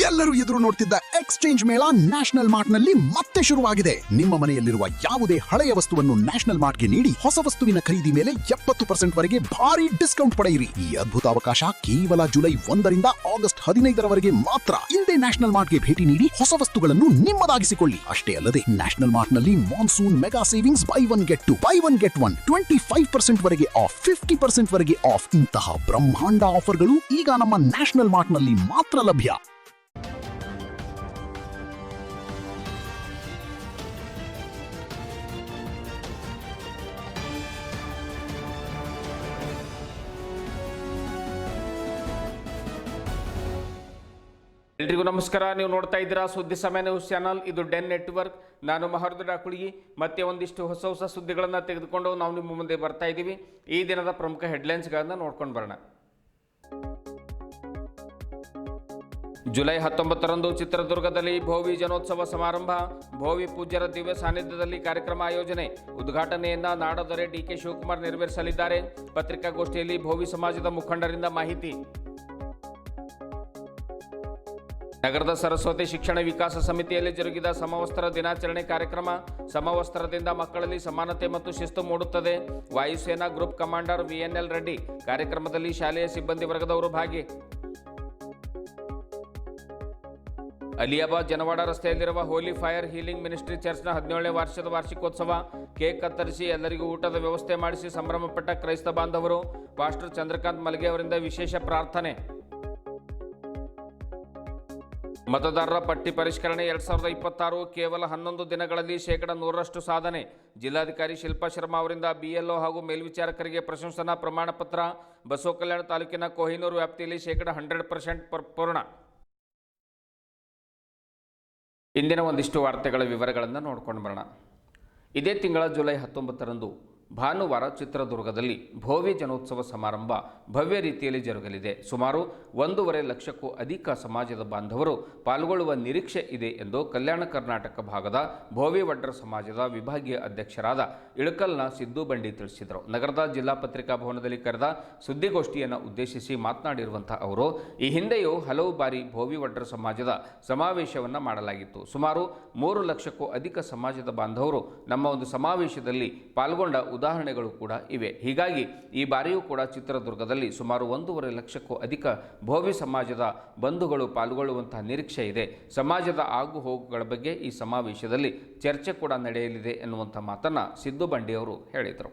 ಎಲ್ಲರೂ ಎದುರು ನೋಡ್ತಿದ್ದ ಎಕ್ಸ್ಚೇಂಜ್ ಮೇಳ ನ್ಯಾಷನಲ್ ಮಾರ್ಟ್ ನಲ್ಲಿ ಮತ್ತೆ ಶುರುವಾಗಿದೆ. ನಿಮ್ಮ ಮನೆಯಲ್ಲಿರುವ ಯಾವುದೇ ಹಳೆಯ ವಸ್ತುವನ್ನು ನ್ಯಾಷನಲ್ ಮಾರ್ಟ್ ಗೆ ನೀಡಿ ಹೊಸ ವಸ್ತುವಿನ ಖರೀದಿ ಮೇಲೆ 70% ವರೆಗೆ ಭಾರಿ ಡಿಸ್ಕೌಂಟ್ ಪಡೆಯಿರಿ. ಈ ಅದ್ಭುತ ಅವಕಾಶ ಕೇವಲ ಜುಲೈ 1 ರಿಂದ ಆಗಸ್ಟ್ 15 ರವರೆಗೆ ಮಾತ್ರ. ಇಂದೇ ನ್ಯಾಷನಲ್ ಮಾರ್ಟ್ ಗೆ ಭೇಟಿ ನೀಡಿ ಹೊಸ ವಸ್ತುಗಳನ್ನು ನಿಮ್ಮದಾಗಿಸಿಕೊಳ್ಳಿ. ಅಷ್ಟೇ ಅಲ್ಲದೆ ನ್ಯಾಷನಲ್ ಮಾರ್ಟ್ ನಲ್ಲಿ monsoon mega savings by one get 1 25% ವರೆಗೆ ಆಫ್, 50% ವರೆಗೆ ಆಫ್ ಇಂತಹ ಬ್ರಹ್ಮಾಂಡ ಆಫರ್ಗಳು ಈಗ ನಮ್ಮ ನ್ಯಾಷನಲ್ ಮಾರ್ಟ್ ನಲ್ಲಿ ಮಾತ್ರ ಲಭ್ಯ. ಎಲ್ರಿಗೂ ನಮಸ್ಕಾರ. ನೀವು ನೋಡ್ತಾ ಇದ್ದೀರಾ ಸುದ್ದಿ ಸಮಯ ನ್ಯೂಸ್ ಚಾನಲ್. ಇದು ಡೆನ್ ನೆಟ್ವರ್ಕ್. ನಾನು ಮಹರ್ದ ಡಾಕುಳಿಗಿ. ಮತ್ತೆ ಒಂದಿಷ್ಟು ಹೊಸ ಸುದ್ದಿಗಳನ್ನು ತೆಗೆದುಕೊಂಡು ನಾವು ನಿಮ್ಮ ಮುಂದೆ ಬರ್ತಾ ಇದ್ದೀವಿ. ಈ ದಿನದ ಪ್ರಮುಖ ಹೆಡ್ಲೈನ್ಸ್ಗಳನ್ನು ನೋಡ್ಕೊಂಡು ಬರೋಣ. ಜುಲೈ 19ರಂದು ಚಿತ್ರದುರ್ಗದಲ್ಲಿ ಭೋವಿ ಜನೋತ್ಸವ ಸಮಾರಂಭ. ಭೋವಿ ಪೂಜ್ಯರ ದಿವ್ಯ ಸಾನ್ನಿಧ್ಯದಲ್ಲಿ ಕಾರ್ಯಕ್ರಮ ಆಯೋಜನೆ. ಉದ್ಘಾಟನೆಯನ್ನ ನಾಡದೊರೆ ಡಿಕೆ ಶಿವಕುಮಾರ್ ನೆರವೇರಿಸಲಿದ್ದಾರೆ. ಪತ್ರಿಕಾಗೋಷ್ಠಿಯಲ್ಲಿ ಭೋವಿ ಸಮಾಜದ ಮುಖಂಡರಿಂದ ಮಾಹಿತಿ. ನಗರದ ಸರಸ್ವತಿ ಶಿಕ್ಷಣ ವಿಕಾಸ ಸಮಿತಿಯಲ್ಲಿ ಜರುಗಿದ ಸಮವಸ್ತ್ರ ದಿನಾಚರಣೆ ಕಾರ್ಯಕ್ರಮ. ಸಮವಸ್ತ್ರದಿಂದ ಮಕ್ಕಳಲ್ಲಿ ಸಮಾನತೆ ಮತ್ತು ಶಿಸ್ತು ಮೂಡುತ್ತದೆ. ವಾಯುಸೇನಾ ಗ್ರೂಪ್ ಕಮಾಂಡರ್ VNL ರೆಡ್ಡಿ. ಕಾರ್ಯಕ್ರಮದಲ್ಲಿ ಶಾಲೆಯ ಸಿಬ್ಬಂದಿ ವರ್ಗದವರು ಭಾಗಿ. ಅಲಿಯಾಬಾದ್ ಜನವಾಡ ರಸ್ತೆಯಲ್ಲಿರುವ ಹೋಲಿ ಫೈರ್ ಹೀಲಿಂಗ್ ಮಿನಿಸ್ಟ್ರಿ ಚರ್ಚ್ನ 17ನೇ ವರ್ಷದ ವಾರ್ಷಿಕೋತ್ಸವ. ಕೇಕ್ ಕತ್ತರಿಸಿ ಎಲ್ಲರಿಗೂ ಊಟದ ವ್ಯವಸ್ಥೆ ಮಾಡಿಸಿ ಸಂಭ್ರಮಪಟ್ಟ ಕ್ರೈಸ್ತ ಬಾಂಧವರು. ಪಾಸ್ಟರ್ ಚಂದ್ರಕಾಂತ್ ಮಲ್ಗೆ ಅವರಿಂದ ವಿಶೇಷ ಪ್ರಾರ್ಥನೆ. ಮತದಾರರ ಪಟ್ಟಿ ಪರಿಷ್ಕರಣೆ 2026 ಕೇವಲ 11 ದಿನಗಳಲ್ಲಿ 100% ಸಾಧನೆ. ಜಿಲ್ಲಾಧಿಕಾರಿ ಶಿಲ್ಪಾ ಶರ್ಮಾ ಅವರಿಂದ BLO ಹಾಗೂ ಮೇಲ್ವಿಚಾರಕರಿಗೆ ಪ್ರಶಂಸನಾ ಪ್ರಮಾಣ ಪತ್ರ. ಬಸವಕಲ್ಯಾಣ ತಾಲೂಕಿನ ಕೊಹಿನೂರು ವ್ಯಾಪ್ತಿಯಲ್ಲಿ 100% ಪೂರ್ಣ. ಇಂದಿನ ಒಂದಿಷ್ಟು ವಾರ್ತೆಗಳ ವಿವರಗಳನ್ನು ನೋಡ್ಕೊಂಡು ಬರೋಣ. ಇದೇ ತಿಂಗಳ ಜುಲೈ 19ರಂದು ಭಾನುವಾರ ಚಿತ್ರದುರ್ಗದಲ್ಲಿ ಭೋವಿ ಜನೋತ್ಸವ ಸಮಾರಂಭ ಭವ್ಯ ರೀತಿಯಲ್ಲಿ ಜರುಗಲಿದೆ. ಸುಮಾರು 1.5 ಲಕ್ಷಕ್ಕೂ ಅಧಿಕ ಸಮಾಜದ ಬಾಂಧವರು ಪಾಲ್ಗೊಳ್ಳುವ ನಿರೀಕ್ಷೆ ಇದೆ ಎಂದು ಕಲ್ಯಾಣ ಕರ್ನಾಟಕ ಭಾಗದ ಭೋವಿ ವಡ್ರ ಸಮಾಜದ ವಿಭಾಗೀಯ ಅಧ್ಯಕ್ಷರಾದ ಇಳಕಲ್ನ ಸಿದ್ದು ಬಂಡಿ ತಿಳಿಸಿದರು. ನಗರದ ಜಿಲ್ಲಾ ಪತ್ರಿಕಾ ಭವನದಲ್ಲಿ ಕರೆದ ಸುದ್ದಿಗೋಷ್ಠಿಯನ್ನು ಉದ್ದೇಶಿಸಿ ಮಾತನಾಡಿರುವಂತಹ ಅವರು, ಈ ಹಿಂದೆಯೂ ಹಲವು ಬಾರಿ ಭೋವಿ ವಡ್ರ ಸಮಾಜದ ಸಮಾವೇಶವನ್ನು ಮಾಡಲಾಗಿತ್ತು. ಸುಮಾರು 3 ಲಕ್ಷಕ್ಕೂ ಅಧಿಕ ಸಮಾಜದ ಬಾಂಧವರು ನಮ್ಮ ಒಂದು ಸಮಾವೇಶದಲ್ಲಿ ಪಾಲ್ಗೊಂಡ ಉದಾಹರಣೆಗಳು ಕೂಡ ಇವೆ. ಹೀಗಾಗಿ ಈ ಬಾರಿಯೂ ಕೂಡ ಚಿತ್ರದುರ್ಗದಲ್ಲಿ ಸುಮಾರು 1.5 ಲಕ್ಷಕ್ಕೂ ಅಧಿಕ ಭೋವಿ ಸಮಾಜದ ಬಂಧುಗಳು ಪಾಲ್ಗೊಳ್ಳುವಂತಹ ನಿರೀಕ್ಷೆ ಇದೆ. ಸಮಾಜದ ಆಗು ಹೋಗುಗಳ ಬಗ್ಗೆ ಈ ಸಮಾವೇಶದಲ್ಲಿ ಚರ್ಚೆ ಕೂಡ ನಡೆಯಲಿದೆ ಎನ್ನುವಂಥ ಮಾತನ್ನು ಸಿದ್ದು ಬಂಡಿ ಅವರು ಹೇಳಿದರು.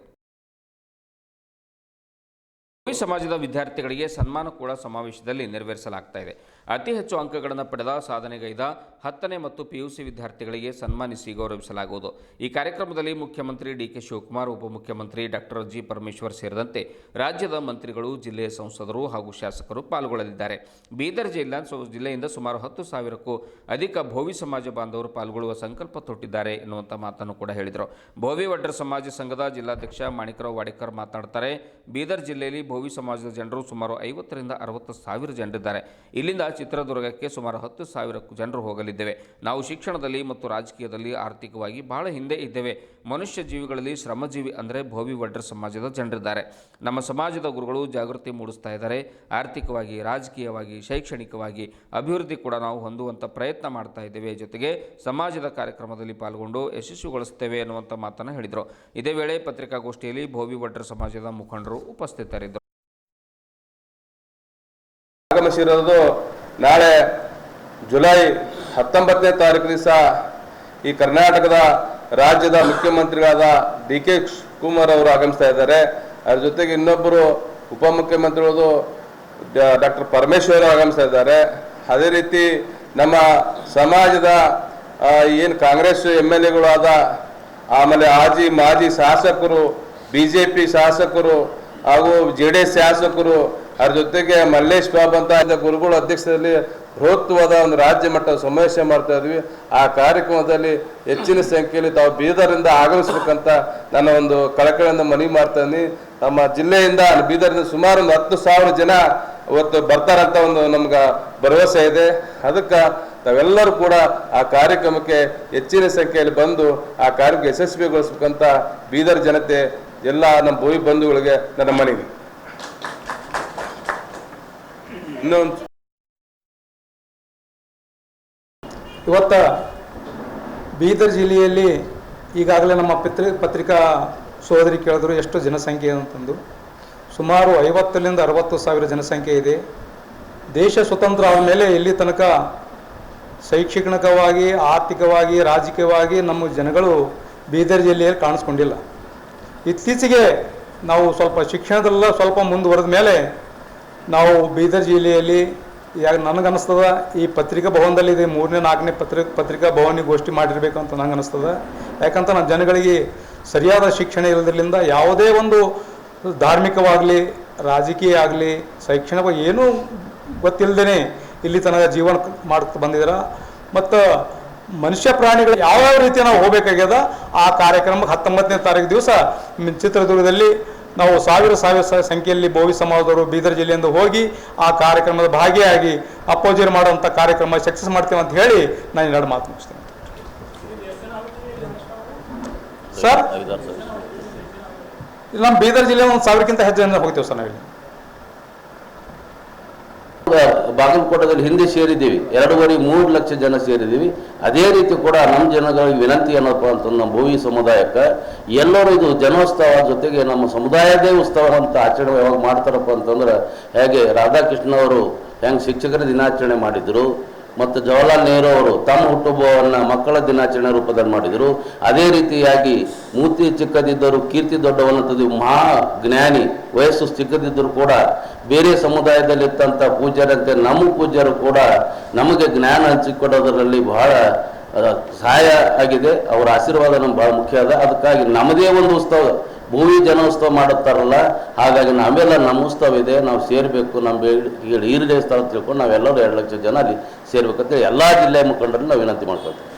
ಭೋವಿ ಸಮಾಜದ ವಿದ್ಯಾರ್ಥಿಗಳಿಗೆ ಸನ್ಮಾನ ಕೂಡ ಸಮಾವೇಶದಲ್ಲಿ ನೆರವೇರಿಸಲಾಗ್ತಾ ಇದೆ. ಅತಿ ಹೆಚ್ಚು ಅಂಕಗಳನ್ನು ಪಡೆದ ಸಾಧನೆಗೈದ 10ನೇ ಮತ್ತು PUC ವಿದ್ಯಾರ್ಥಿಗಳಿಗೆ ಸನ್ಮಾನಿಸಿ ಗೌರವಿಸಲಾಗುವುದು. ಈ ಕಾರ್ಯಕ್ರಮದಲ್ಲಿ ಮುಖ್ಯಮಂತ್ರಿ DK ಶಿವಕುಮಾರ್, ಉಪಮುಖ್ಯಮಂತ್ರಿ ಡಾಕ್ಟರ್ G ಪರಮೇಶ್ವರ್ ಸೇರಿದಂತೆ ರಾಜ್ಯದ ಮಂತ್ರಿಗಳು, ಜಿಲ್ಲೆಯ ಸಂಸದರು ಹಾಗೂ ಶಾಸಕರು ಪಾಲ್ಗೊಳ್ಳಲಿದ್ದಾರೆ. ಬೀದರ್ ಜಿಲ್ಲೆಯಿಂದ ಸುಮಾರು 10,000ಕ್ಕೂ ಅಧಿಕ ಭೋವಿ ಸಮಾಜ ಬಾಂಧವರು ಪಾಲ್ಗೊಳ್ಳುವ ಸಂಕಲ್ಪ ತೊಟ್ಟಿದ್ದಾರೆ ಎನ್ನುವಂಥ ಮಾತನ್ನು ಕೂಡ ಹೇಳಿದರು. ಭೋವಿ ವಡ್ರ ಸಮಾಜ ಸಂಘದ ಜಿಲ್ಲಾಧ್ಯಕ್ಷ ಮಾಣಿಕರಾವ್ ವಾಡೇಕರ್ ಮಾತನಾಡ್ತಾರೆ. ಬೀದರ್ ಜಿಲ್ಲೆಯಲ್ಲಿ ಭೋವಿ ಸಮಾಜದ ಜನರು ಸುಮಾರು 50 ರಿಂದ 60 ಸಾವಿರ ಜನರಿದ್ದಾರೆ. ಇಲ್ಲಿಂದ ಚಿತ್ರದುರ್ಗಕ್ಕೆ ಸುಮಾರು 10,000 ಜನರು ಹೋಗಲಿದ್ದೇವೆ. ನಾವು ಶಿಕ್ಷಣದಲ್ಲಿ ಮತ್ತು ರಾಜಕೀಯದಲ್ಲಿ ಆರ್ಥಿಕವಾಗಿ ಬಹಳ ಹಿಂದೆ ಇದ್ದೇವೆ. ಮನುಷ್ಯ ಜೀವಿಗಳಲ್ಲಿ ಶ್ರಮಜೀವಿ ಅಂದರೆ ಭೋವಿ ವಡ್ರ ಸಮಾಜದ ಜನರಿದ್ದಾರೆ. ನಮ್ಮ ಸಮಾಜದ ಗುರುಗಳು ಜಾಗೃತಿ ಮೂಡಿಸ್ತಾ ಇದ್ದಾರೆ. ಆರ್ಥಿಕವಾಗಿ, ರಾಜಕೀಯವಾಗಿ, ಶೈಕ್ಷಣಿಕವಾಗಿ ಅಭಿವೃದ್ಧಿ ಕೂಡ ನಾವು ಹೊಂದುವಂಥ ಪ್ರಯತ್ನ ಮಾಡ್ತಾ ಇದ್ದೇವೆ. ಜೊತೆಗೆ ಸಮಾಜದ ಕಾರ್ಯಕ್ರಮದಲ್ಲಿ ಪಾಲ್ಗೊಂಡು ಯಶಸ್ವಿಗೊಳಿಸುತ್ತೇವೆ ಎನ್ನುವಂಥ ಮಾತನ್ನು ಹೇಳಿದರು. ಇದೇ ವೇಳೆ ಪತ್ರಿಕಾಗೋಷ್ಠಿಯಲ್ಲಿ ಭೋವಿ ವಡ್ರ ಸಮಾಜದ ಮುಖಂಡರು ಉಪಸ್ಥಿತರಿದ್ದರು. ಆಗಮಿಸಿರೋದು ನಾಳೆ ಜುಲೈ 19ನೇ ತಾರೀಕು ದಿವಸ ಈ ಕರ್ನಾಟಕದ ರಾಜ್ಯದ ಮುಖ್ಯಮಂತ್ರಿಗಳಾದ DK ಶಿವಕುಮಾರ್ ಅವರು ಆಗಮಿಸ್ತಾ ಇದ್ದಾರೆ. ಅದ್ರ ಜೊತೆಗೆ ಇನ್ನೊಬ್ಬರು ಉಪಮುಖ್ಯಮಂತ್ರಿಗಳು ಡಾಕ್ಟರ್ ಪರಮೇಶ್ವರ್ ಆಗಮಿಸ್ತಾ ಇದ್ದಾರೆ. ಅದೇ ರೀತಿ ನಮ್ಮ ಸಮಾಜದ ಏನು ಕಾಂಗ್ರೆಸ್ MLAಗಳಾದ, ಆಮೇಲೆ ಮಾಜಿ ಶಾಸಕರು, BJP ಶಾಸಕರು ಹಾಗೂ JDS ಶಾಸಕರು, ಅದ್ರ ಜೊತೆಗೆ ಮಲ್ಲೇಶ್ ಬಾಬು ಅಂತ ಗುರುಗಳ ಅಧ್ಯಕ್ಷತೆಯಲ್ಲಿ ಬೃಹತ್ವಾದ ಒಂದು ರಾಜ್ಯ ಮಟ್ಟದ ಸಮಾವೇಶ ಮಾಡ್ತಾ ಇದ್ವಿ. ಆ ಕಾರ್ಯಕ್ರಮದಲ್ಲಿ ಹೆಚ್ಚಿನ ಸಂಖ್ಯೆಯಲ್ಲಿ ತಾವು ಬೀದರಿಂದ ಆಗಮಿಸಬೇಕಂತ ನನ್ನ ಒಂದು ಕಳಕಳಿಯಿಂದ ಮನವಿ ಮಾಡ್ತಾ ಇದ್ದೀನಿ. ನಮ್ಮ ಜಿಲ್ಲೆಯಿಂದ ಬೀದರಿಂದ ಸುಮಾರು 10,000 ಜನ ಇವತ್ತು ಬರ್ತಾರಂತ ಒಂದು ನಮ್ಗೆ ಭರವಸೆ ಇದೆ. ಅದಕ್ಕೆ ತಾವೆಲ್ಲರೂ ಕೂಡ ಆ ಕಾರ್ಯಕ್ರಮಕ್ಕೆ ಹೆಚ್ಚಿನ ಸಂಖ್ಯೆಯಲ್ಲಿ ಬಂದು ಆ ಕಾರ್ಯಕ್ಕೆ ಯಶಸ್ವಿಗೊಳಿಸ್ಬೇಕಂತ ಬೀದರ್ ಜನತೆ ಎಲ್ಲ ನಮ್ಮ ಭೋವಿ ಬಂಧುಗಳಿಗೆ ನನ್ನ ಮನವಿ. ಇನ್ನೊಂದು ಇವತ್ತು ಬೀದರ್ ಜಿಲ್ಲೆಯಲ್ಲಿ ಈಗಾಗಲೇ ನಮ್ಮ ಪತ್ರಿಕಾ ಸೋದರಿ ಕೇಳಿದ್ರು ಎಷ್ಟು ಜನಸಂಖ್ಯೆ ಅಂತಂದು. ಸುಮಾರು 50,000 to 60,000 ಜನಸಂಖ್ಯೆ ಇದೆ. ದೇಶ ಸ್ವತಂತ್ರ ಆದಮೇಲೆ ಇಲ್ಲಿ ತನಕ ಶೈಕ್ಷಣಿಕವಾಗಿ, ಆರ್ಥಿಕವಾಗಿ, ರಾಜಕೀಯವಾಗಿ ನಮ್ಮ ಜನಗಳು ಬೀದರ್ ಜಿಲ್ಲೆಯಲ್ಲಿ ಕಾಣಿಸ್ಕೊಂಡಿಲ್ಲ. ಇತ್ತೀಚೆಗೆ ನಾವು ಸ್ವಲ್ಪ ಶಿಕ್ಷಣದಲ್ಲ ಸ್ವಲ್ಪ ಮುಂದುವರೆದ ಮೇಲೆ ನಾವು ಬೀದರ್ ಜಿಲ್ಲೆಯಲ್ಲಿ ನನಗನ್ನಿಸ್ತದ ಈ ಪತ್ರಿಕಾ ಭವನದಲ್ಲಿ ಇದೆ 3ನೇ 4ನೇ ಪತ್ರಿಕಾ ಭವನಿಗೋಷ್ಠಿ ಮಾಡಿರಬೇಕು ಅಂತ ನಂಗೆ ಅನ್ನಿಸ್ತದ. ಯಾಕಂತ ನಮ್ಮ ಜನಗಳಿಗೆ ಸರಿಯಾದ ಶಿಕ್ಷಣ ಇರೋದ್ರಿಂದ ಯಾವುದೇ ಒಂದು ಧಾರ್ಮಿಕವಾಗಲಿ, ರಾಜಕೀಯ ಆಗಲಿ, ಶೈಕ್ಷಣಿಕ ಏನೂ ಗೊತ್ತಿಲ್ಲದೇ ಇಲ್ಲಿ ತನಕ ಜೀವನ ಮಾಡ್ತಾ ಬಂದಿದ್ದಾರೆ. ಮತ್ತು ಮನುಷ್ಯ ಪ್ರಾಣಿಗಳು ಯಾವ್ಯಾವ ರೀತಿ ನಾವು ಹೋಗಬೇಕಾಗ್ಯದ ಆ ಕಾರ್ಯಕ್ರಮಕ್ಕೆ 19ನೇ ತಾರೀಕು ದಿವಸ ಚಿತ್ರದುರ್ಗದಲ್ಲಿ ನಾವು ಸಾವಿರ ಸಂಖ್ಯೆಯಲ್ಲಿ ಬೋವಿ ಸಮಾಜದವರು ಬೀದರ್ ಜಿಲ್ಲೆಯಿಂದ ಹೋಗಿ ಆ ಕಾರ್ಯಕ್ರಮದ ಭಾಗಿಯಾಗಿ ಅಪೋಜರ್ ಮಾಡುವಂಥ ಕಾರ್ಯಕ್ರಮ ಸಕ್ಸಸ್ ಮಾಡ್ತೇವೆ ಅಂತ ಹೇಳಿ ನಾನು ಎರಡು ಮಾತು ಮುಗಿಸ್ತೇನೆ. ಸರ್, ನಮ್ಮ ಬೀದರ್ ಜಿಲ್ಲೆ 1,000ಕ್ಕಿಂತ ಹೆಚ್ಚು ಜನ ಹೋಗ್ತೇವೆ ಸರ್ ನಾವಿಲ್ಲಿ. ಬಾಗಲಕೋಟದಲ್ಲಿ ಹಿಂದೆ ಸೇರಿದ್ದೀವಿ, 2.5-3 ಲಕ್ಷ ಜನ ಸೇರಿದ್ದೀವಿ. ಅದೇ ರೀತಿ ಕೂಡ ನಮ್ಮ ಜನಗಳಿಗೆ ವಿನಂತಿ ಏನಪ್ಪ ಅಂತಂದ್ರೆ ನಮ್ಮ ಭೋವಿ ಸಮುದಾಯಕ್ಕೆ ಎಲ್ಲರೂ ಇದು ಜನೋತ್ಸವ ಜೊತೆಗೆ ನಮ್ಮ ಸಮುದಾಯದೇ ಉತ್ಸವ ಅಂತ ಆಚರಣೆ ಯಾವಾಗ ಮಾಡ್ತಾರಪ್ಪ ಅಂತಂದ್ರೆ, ಹೇಗೆ ರಾಧಾಕೃಷ್ಣ ಅವರು ಹೆಂಗೆ ಶಿಕ್ಷಕರ ದಿನಾಚರಣೆ ಮಾಡಿದರು ಮತ್ತು ಜವಾಹರ್ಲಾಲ್ ನೆಹರು ಅವರು ತಮ್ಮ ಹುಟ್ಟುಹಬ್ಬವನ್ನು ಮಕ್ಕಳ ದಿನಾಚರಣೆ ರೂಪದಲ್ಲಿ ಮಾಡಿದರು. ಅದೇ ರೀತಿಯಾಗಿ ಮೂರ್ತಿ ಚಿಕ್ಕದಿದ್ದರು ಕೀರ್ತಿ ದೊಡ್ಡವನ್ನಂಥದ್ದು ಮಹಾ ಜ್ಞಾನಿ, ವಯಸ್ಸು ಚಿಕ್ಕದಿದ್ದರೂ ಕೂಡ ಬೇರೆ ಸಮುದಾಯದಲ್ಲಿತ್ತಂಥ ಪೂಜ್ಯರಂತೆ ನಮ್ಮ ಪೂಜ್ಯರು ಕೂಡ ನಮಗೆ ಜ್ಞಾನ ಹಂಚಿಕೊಡೋದರಲ್ಲಿ ಬಹಳ ಸಹಾಯ ಆಗಿದೆ. ಅವರ ಆಶೀರ್ವಾದ ನಮ್ಗೆ ಭಾಳ ಮುಖ್ಯ ಅದ. ಅದಕ್ಕಾಗಿ ನಮ್ಮದೇ ಒಂದು ಉತ್ಸವ ಭೂಮಿ ಜನೋತ್ಸವ ಮಾಡುತ್ತಾರಲ್ಲ, ಹಾಗಾಗಿ ನಾವೆಲ್ಲ ನಮ್ಮ ಉತ್ಸವ ಇದೆ, ನಾವು ಸೇರಬೇಕು, ನಮ್ಮ ಈಡೇರಿಸ್ತಾರ ತಿಳ್ಕೊಂಡು ನಾವೆಲ್ಲರೂ 2 ಲಕ್ಷ ಜನ ಅಲ್ಲಿ ಸೇರ್ಬೇಕಂತ ಎಲ್ಲ ಜಿಲ್ಲೆಯ ಮುಖಂಡರನ್ನು ನಾವು ವಿನಂತಿ ಮಾಡ್ಕೊಳ್ತೀವಿ.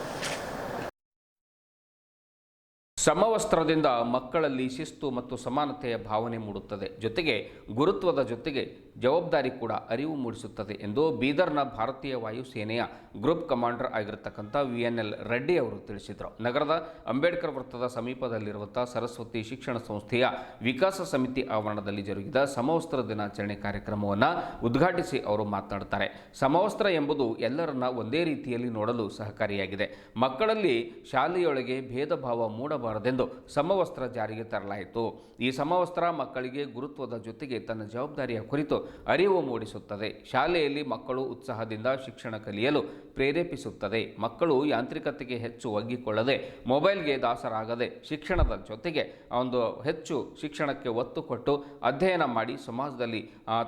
ಸಮವಸ್ತ್ರದಿಂದ ಮಕ್ಕಳಲ್ಲಿ ಶಿಸ್ತು ಮತ್ತು ಸಮಾನತೆಯ ಭಾವನೆ ಮೂಡುತ್ತದೆ, ಜೊತೆಗೆ ಗುರುತ್ವದ ಜೊತೆಗೆ ಜವಾಬ್ದಾರಿ ಕೂಡ ಅರಿವು ಮೂಡಿಸುತ್ತದೆ ಎಂದು ಬೀದರ್ನ ಭಾರತೀಯ ವಾಯುಸೇನೆಯ ಗ್ರೂಪ್ ಕಮಾಂಡರ್ ಆಗಿರತಕ್ಕಂಥ VNL ರೆಡ್ಡಿ ಅವರು ತಿಳಿಸಿದರು. ನಗರದ ಅಂಬೇಡ್ಕರ್ ವೃತ್ತದ ಸಮೀಪದಲ್ಲಿರುವಂಥ ಸರಸ್ವತಿ ಶಿಕ್ಷಣ ಸಂಸ್ಥೆಯ ವಿಕಾಸ ಸಮಿತಿ ಆವರಣದಲ್ಲಿ ಜರುಗಿದ ಸಮವಸ್ತ್ರ ದಿನಾಚರಣೆ ಕಾರ್ಯಕ್ರಮವನ್ನು ಉದ್ಘಾಟಿಸಿ ಅವರು ಮಾತನಾಡುತ್ತಾರೆ. ಸಮವಸ್ತ್ರ ಎಂಬುದು ಎಲ್ಲರನ್ನ ಒಂದೇ ರೀತಿಯಲ್ಲಿ ನೋಡಲು ಸಹಕಾರಿಯಾಗಿದೆ. ಮಕ್ಕಳಲ್ಲಿ ಶಾಲೆಯೊಳಗೆ ಭೇದ ಭಾವ ಮೂಡಬಾರದೆಂದು ಸಮವಸ್ತ್ರ ಜಾರಿಗೆ ತರಲಾಯಿತು. ಈ ಸಮವಸ್ತ್ರ ಮಕ್ಕಳಿಗೆ ಗುರುತ್ವದ ಜೊತೆಗೆ ತನ್ನ ಜವಾಬ್ದಾರಿಯ ಕುರಿತು ಅರಿವು ಮೂಡಿಸುತ್ತದೆ. ಶಾಲೆಯಲ್ಲಿ ಮಕ್ಕಳು ಉತ್ಸಾಹದಿಂದ ಶಿಕ್ಷಣ ಕಲಿಯಲು ಪ್ರೇರೇಪಿಸುತ್ತದೆ. ಮಕ್ಕಳು ಯಾಂತ್ರಿಕತೆಗೆ ಹೆಚ್ಚು ಒಗ್ಗಿಕೊಳ್ಳದೆ ಮೊಬೈಲ್ಗೆ ದಾಸರಾಗದೆ ಶಿಕ್ಷಣದ ಜೊತೆಗೆ ಒಂದು ಹೆಚ್ಚು ಶಿಕ್ಷಣಕ್ಕೆ ಒತ್ತು ಕೊಟ್ಟು ಅಧ್ಯಯನ ಮಾಡಿ ಸಮಾಜದಲ್ಲಿ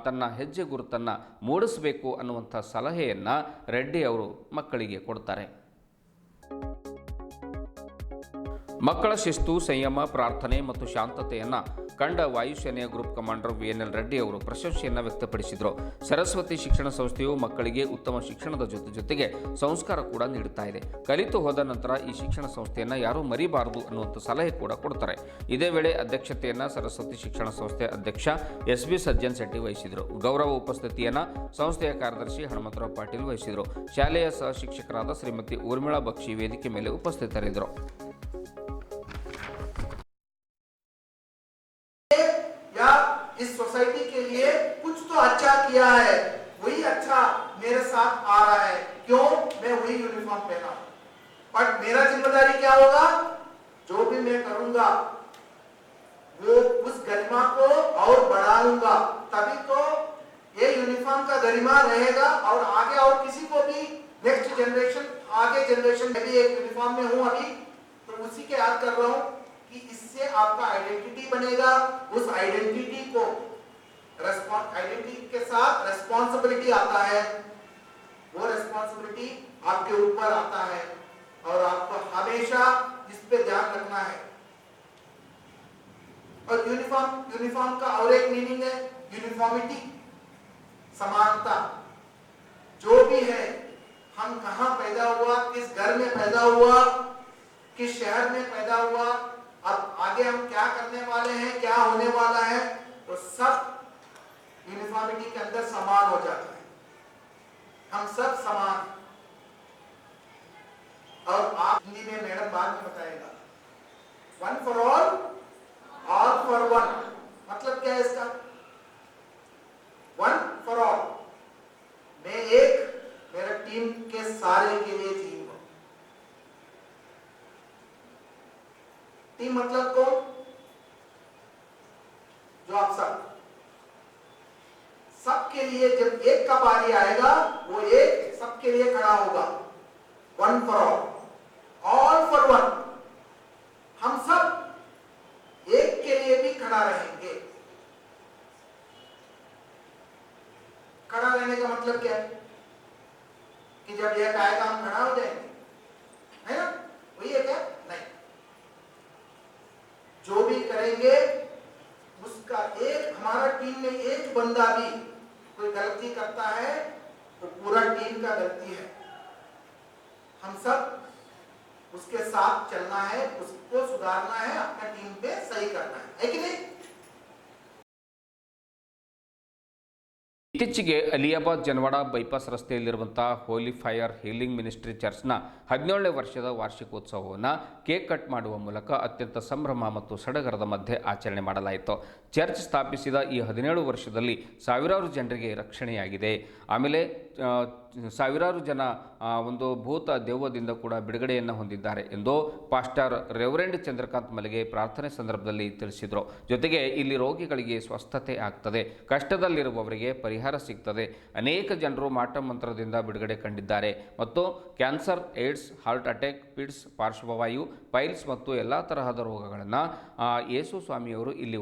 ತನ್ನ ಹೆಜ್ಜೆ ಗುರುತನ್ನು ಮೂಡಿಸಬೇಕು ಅನ್ನುವಂಥ ಸಲಹೆಯನ್ನು ರೆಡ್ಡಿ ಅವರು ಮಕ್ಕಳಿಗೆ ಕೊಡ್ತಾರೆ. ಮಕ್ಕಳ ಶಿಸ್ತು, ಸಂಯಮ, ಪ್ರಾರ್ಥನೆ ಮತ್ತು ಶಾಂತತೆಯನ್ನು ಕಂಡ ವಾಯುಸೇನೆಯ ಗ್ರೂಪ್ ಕಮಾಂಡರ್ VNL ರೆಡ್ಡಿ ಅವರು ಪ್ರಶಂಸೆಯನ್ನು ವ್ಯಕ್ತಪಡಿಸಿದರು. ಸರಸ್ವತಿ ಶಿಕ್ಷಣ ಸಂಸ್ಥೆಯು ಮಕ್ಕಳಿಗೆ ಉತ್ತಮ ಶಿಕ್ಷಣದ ಜೊತೆಗೆ ಸಂಸ್ಕಾರ ಕೂಡ ನೀಡುತ್ತಾ ಇದೆ. ಕಲಿತು ಹೋದ ನಂತರ ಈ ಶಿಕ್ಷಣ ಸಂಸ್ಥೆಯನ್ನು ಯಾರೂ ಮರಿಬಾರದು ಅನ್ನುವಂಥ ಸಲಹೆ ಕೂಡ ಕೊಡ್ತಾರೆ. ಇದೇ ವೇಳೆ ಅಧ್ಯಕ್ಷತೆಯನ್ನು ಸರಸ್ವತಿ ಶಿಕ್ಷಣ ಸಂಸ್ಥೆ ಅಧ್ಯಕ್ಷ SB ಸಜ್ಜನ್ ಶೆಟ್ಟಿ ವಹಿಸಿದರು. ಗೌರವ ಉಪಸ್ಥಿತಿಯನ್ನು ಸಂಸ್ಥೆಯ ಕಾರ್ಯದರ್ಶಿ ಹನುಮಂತರಾವ್ ಪಾಟೀಲ್ ವಹಿಸಿದರು. ಶಾಲೆಯ ಸಹ ಶಿಕ್ಷಕರಾದ ಶ್ರೀಮತಿ ಊರ್ಮಿಳಾ ಬಕ್ಷಿ ವೇದಿಕೆ ಮೇಲೆ ಉಪಸ್ಥಿತರಿದ್ದರು. इस सोसाइटी के लिए कुछ तो अच्छा किया है, वही अच्छा मेरे साथ आ रहा है, क्यों मैं वही यूनिफॉर्म पहना। बट मेरा जिम्मेदारी क्या होगा, जो भी मैं करूंगा वो उस गरिमा को और बढ़ाऊंगा, तभी तो ये यूनिफॉर्म का गरिमा रहेगा और आगे और किसी को भी नेक्स्ट जनरेशन आगे जनरेशन में भी एक यूनिफॉर्म में हूं अभी, तो उसी के याद कर रहा हूं कि इससे आपका आइडेंटिटी बनेगा। उस आइडेंटिटी को आइडेंटिटी के साथ रेस्पॉन्सिबिलिटी आता है, वो रेस्पॉन्सिबिलिटी आपके ऊपर आता है और आपको हमेशा इस पे ध्यान रखना है। और यूनिफॉर्म का और एक मीनिंग है यूनिफॉर्मिटी, समानता। जो भी है, हम कहां पैदा हुआ, किस घर में पैदा हुआ, किस शहर में पैदा हुआ, अब आगे हम क्या करने वाले हैं, क्या होने वाला है, तो सब यूनिफॉर्मिटी के अंदर समान हो जाता है। हम सब समान। और आप हिंदी में मैडम बाद में बताएगा, 1 for all for one, मतलब क्या है इसका? 1 for all, मैं एक, मेरा टीम के सारे के लिए जीऊंगा। टीम मतलब कौन? जो आप सबके लिए जब एक का बारी आएगा वो एक सबके लिए खड़ा होगा, one for all for one. हम सब एक के लिए भी खड़ा रहेंगे। खड़ा रहने का मतलब क्या है कि जब एक आएगा हम खड़ा हो जाएंगे, है ना? वही है क्या? नहीं, जो भी करेंगे उसका एक, हमारा टीम में एक बंदा भी कोई गलती करता है तो पूरा टीम का गलती है। हम सब उसके साथ चलना है, उसको सुधारना है, अपना टीम पे सही करना है कि नहीं? ಇತ್ತೀಚೆಗೆ ಅಲಿಯಾಬಾದ್ ಜನವಾಡ ಬೈಪಾಸ್ ರಸ್ತೆಯಲ್ಲಿರುವಂಥ ಹೋಲಿ ಫೈರ್ ಹೀಲಿಂಗ್ ಮಿನಿಸ್ಟ್ರಿ ಚರ್ಚ್ನ 17ನೇ ವರ್ಷದ ವಾರ್ಷಿಕೋತ್ಸವವನ್ನು ಕೇಕ್ ಕಟ್ ಮಾಡುವ ಮೂಲಕ ಅತ್ಯಂತ ಸಂಭ್ರಮ ಮತ್ತು ಸಡಗರದ ಮಧ್ಯೆ ಆಚರಣೆ ಮಾಡಲಾಯಿತು. ಚರ್ಚ್ ಸ್ಥಾಪಿಸಿದ ಈ 17 ವರ್ಷದಲ್ಲಿ ಸಾವಿರಾರು ಜನರಿಗೆ ರಕ್ಷಣೆಯಾಗಿದೆ. ಆಮೇಲೆ ಸಾವಿರಾರು ಜನ ಒಂದು ಭೂತ ದೆವ್ವದಿಂದ ಕೂಡ ಬಿಡುಗಡೆಯನ್ನು ಹೊಂದಿದ್ದಾರೆ ಎಂದು ಪಾಸ್ಟರ್ ರೆವರೆಂಡ್ ಚಂದ್ರಕಾಂತ್ ಮಲ್ಲಿಗೆ ಪ್ರಾರ್ಥನೆ ಸಂದರ್ಭದಲ್ಲಿ ತಿಳಿಸಿದರು. ಜೊತೆಗೆ ಇಲ್ಲಿ ರೋಗಿಗಳಿಗೆ ಸ್ವಸ್ಥತೆ ಆಗ್ತದೆ, ಕಷ್ಟದಲ್ಲಿರುವವರಿಗೆ ಪರಿಹಾರ ಸಿಗ್ತದೆ. ಅನೇಕ ಜನರು ಮಾಟ ಮಂತ್ರದಿಂದ ಬಿಡುಗಡೆ ಕಂಡಿದ್ದಾರೆ ಮತ್ತು cancer, AIDS, heart attack, feeds, ಪಾರ್ಶ್ವವಾಯು, ಪೈಲ್ಸ್ ಮತ್ತು ಎಲ್ಲ ತರಹದ ರೋಗಗಳನ್ನು ಯೇಸು ಸ್ವಾಮಿಯವರು ಇಲ್ಲಿ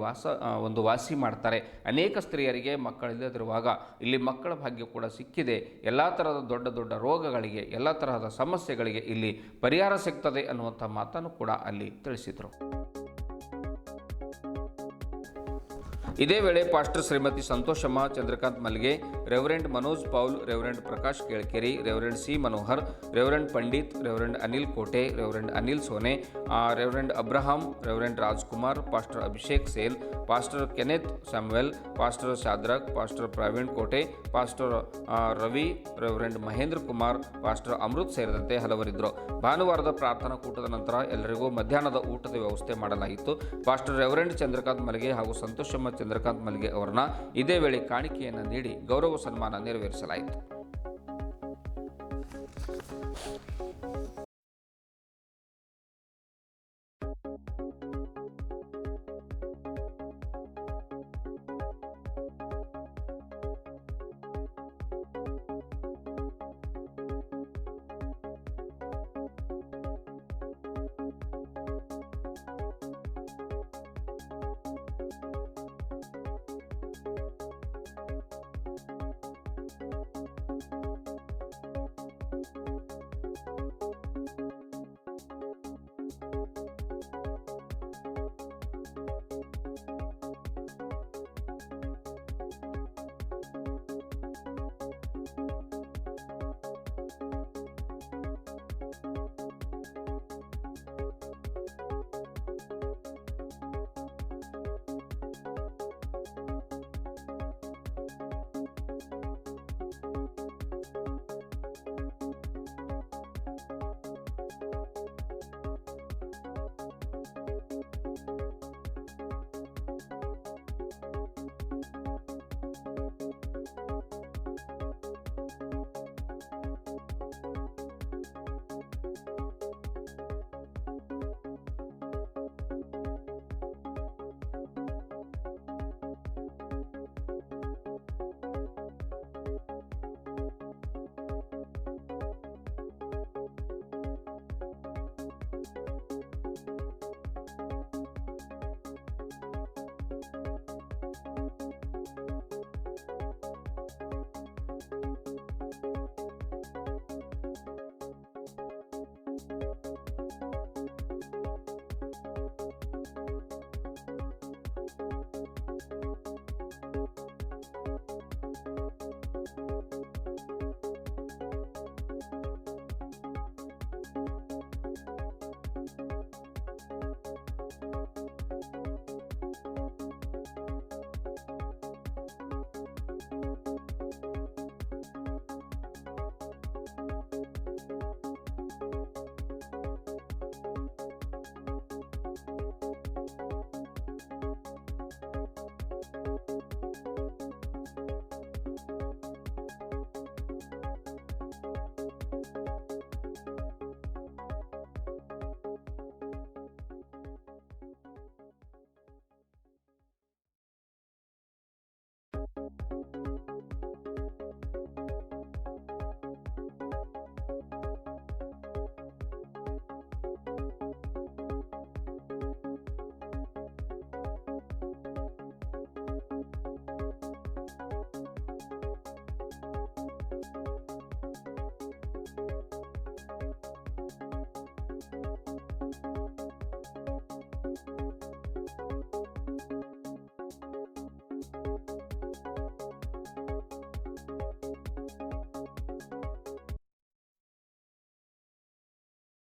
ವಾಸಿ ಮಾಡ್ತಾರೆ. ಅನೇಕ ಸ್ತ್ರೀಯರಿಗೆ ಮಕ್ಕಳಿಲ್ಲದಿರುವಾಗ ಇಲ್ಲಿ ಮಕ್ಕಳ ಭಾಗ್ಯ ಕೂಡ ಸಿಕ್ಕಿದೆ. ಎಲ್ಲ ಥರದ ದೊಡ್ಡ ದೊಡ್ಡ ರೋಗಗಳಿಗೆ, ಎಲ್ಲ ತರಹದ ಸಮಸ್ಯೆಗಳಿಗೆ ಇಲ್ಲಿ ಪರಿಹಾರ ಸಿಗ್ತದೆ ಅನ್ನುವಂಥ ಮಾತನ್ನು ಕೂಡ ಅಲ್ಲಿ ತಿಳಿಸಿದರು. ಇದೇ ವೇಳೆ pastor Shrimati Santoshamma Chandrakant Mallige, reverend Manoj Paul, reverend Prakash Kelkeri, reverend C Manohar, reverend Pandit, reverend Anil Kote, reverend Anil Sone, reverend Abraham, reverend Rajkumar, pastor Abhishek Sen, pastor Kenneth Samuel, pastor Shadrach, pastor Praveen Kote, pastor Ravi, reverend Mahendra Kumar, pastor Amrit ಸೇರಿದಂತೆ ಹಲವರಿದ್ದರು. ಭಾನುವಾರದ ಪ್ರಾರ್ಥನಾ ಕೂಟದ ನಂತರ ಎಲ್ಲರಿಗೂ ಮಧ್ಯಾಹ್ನದ ಊಟದ ವ್ಯವಸ್ಥೆ ಮಾಡಲಾಯಿತು. ಪಾಸ್ಟರ್ ರೆವರೆಂಡ್ ಚಂದ್ರಕಾಂತ್ ಮಲ್ಲಿಗೆ ಹಾಗೂ ಸಂತೋಷಮ್ಮ ಚಂದ್ರಕಾಂತ್ ಮಲ್ಲಿಗೆ ಅವರನ್ನ ಇದೇ ವೇಳೆ ಕಾಣಿಕೆಯನ್ನು ನೀಡಿ ಗೌರವ ಸನ್ಮಾನ ನೆರವೇರಿಸಲಾಯಿತು.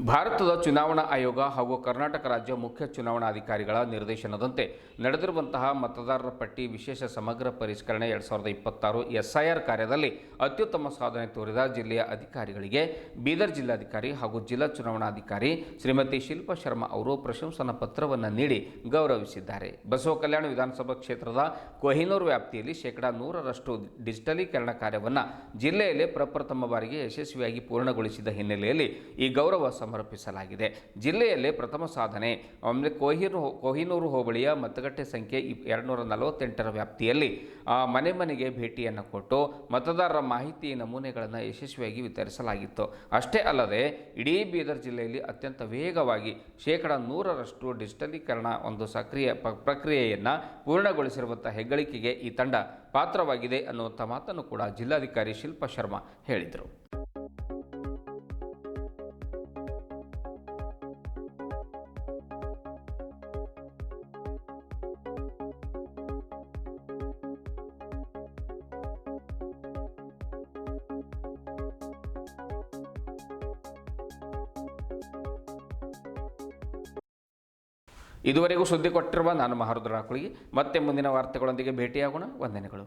ಭಾರತದ ಚುನಾವಣಾ ಆಯೋಗ ಹಾಗೂ ಕರ್ನಾಟಕ ರಾಜ್ಯ ಮುಖ್ಯ ಚುನಾವಣಾಧಿಕಾರಿಗಳ ನಿರ್ದೇಶನದಂತೆ ನಡೆದಿರುವಂತಹ ಮತದಾರರ ಪಟ್ಟಿ ವಿಶೇಷ ಸಮಗ್ರ ಪರಿಷ್ಕರಣೆ 2026 SIR ಕಾರ್ಯದಲ್ಲಿ ಅತ್ಯುತ್ತಮ ಸಾಧನೆ ತೋರಿದ ಜಿಲ್ಲೆಯ ಅಧಿಕಾರಿಗಳಿಗೆ ಬೀದರ್ ಜಿಲ್ಲಾಧಿಕಾರಿ ಹಾಗೂ ಜಿಲ್ಲಾ ಚುನಾವಣಾಧಿಕಾರಿ ಶ್ರೀಮತಿ ಶಿಲ್ಪಾ ಶರ್ಮಾ ಅವರು ಪ್ರಶಂಸನಾ ಪತ್ರವನ್ನು ನೀಡಿ ಗೌರವಿಸಿದ್ದಾರೆ. ಬಸವ ಕಲ್ಯಾಣ ವಿಧಾನಸಭಾ ಕ್ಷೇತ್ರದ ಕೊಹಿನೂರು ವ್ಯಾಪ್ತಿಯಲ್ಲಿ 100% ಡಿಜಿಟಲೀಕರಣ ಕಾರ್ಯವನ್ನು ಜಿಲ್ಲೆಯಲ್ಲಿ ಪ್ರಪ್ರಥಮ ಬಾರಿಗೆ ಯಶಸ್ವಿಯಾಗಿ ಪೂರ್ಣಗೊಳಿಸಿದ ಹಿನ್ನೆಲೆಯಲ್ಲಿ ಈ ಗೌರವ ಸಮರ್ಪಿಸಲಾಗಿದೆ. ಜಿಲ್ಲೆಯಲ್ಲೇ ಪ್ರಥಮ ಸಾಧನೆ ಕೊಹಿನೂರು ಹೋಬಳಿಯ ಮತಗಟ್ಟೆ ಸಂಖ್ಯೆ 248ರ ವ್ಯಾಪ್ತಿಯಲ್ಲಿ ಮನೆ ಮನೆಗೆ ಭೇಟಿಯನ್ನು ಕೊಟ್ಟು ಮತದಾರರ ಮಾಹಿತಿ ನಮೂನೆಗಳನ್ನು ಯಶಸ್ವಿಯಾಗಿ ವಿತರಿಸಲಾಗಿತ್ತು. ಅಷ್ಟೇ ಅಲ್ಲದೆ ಇಡೀ ಬೀದರ್ ಜಿಲ್ಲೆಯಲ್ಲಿ ಅತ್ಯಂತ ವೇಗವಾಗಿ 100% ಡಿಜಿಟಲೀಕರಣ ಒಂದು ಸಕ್ರಿಯ ಪ್ರಕ್ರಿಯೆಯನ್ನು ಪೂರ್ಣಗೊಳಿಸಿರುವಂಥ ಹೆಗ್ಗಳಿಕೆಗೆ ಈ ತಂಡ ಪಾತ್ರವಾಗಿದೆ ಅನ್ನುವಂಥ ಮಾತನ್ನು ಕೂಡ ಜಿಲ್ಲಾಧಿಕಾರಿ ಶಿಲ್ಪಾ ಶರ್ಮಾ ಹೇಳಿದರು. ಇದುವರೆಗೂ ಸುದ್ದಿ ಕೊಟ್ಟಿರುವ ನಾನು ಮಹಾರುದ್ರ ಕುಳಿಗೆ ಮತ್ತೆ ಮುಂದಿನ ವಾರ್ತೆಗಳೊಂದಿಗೆ ಭೇಟಿಯಾಗೋಣ. ವಂದನೆಗಳು.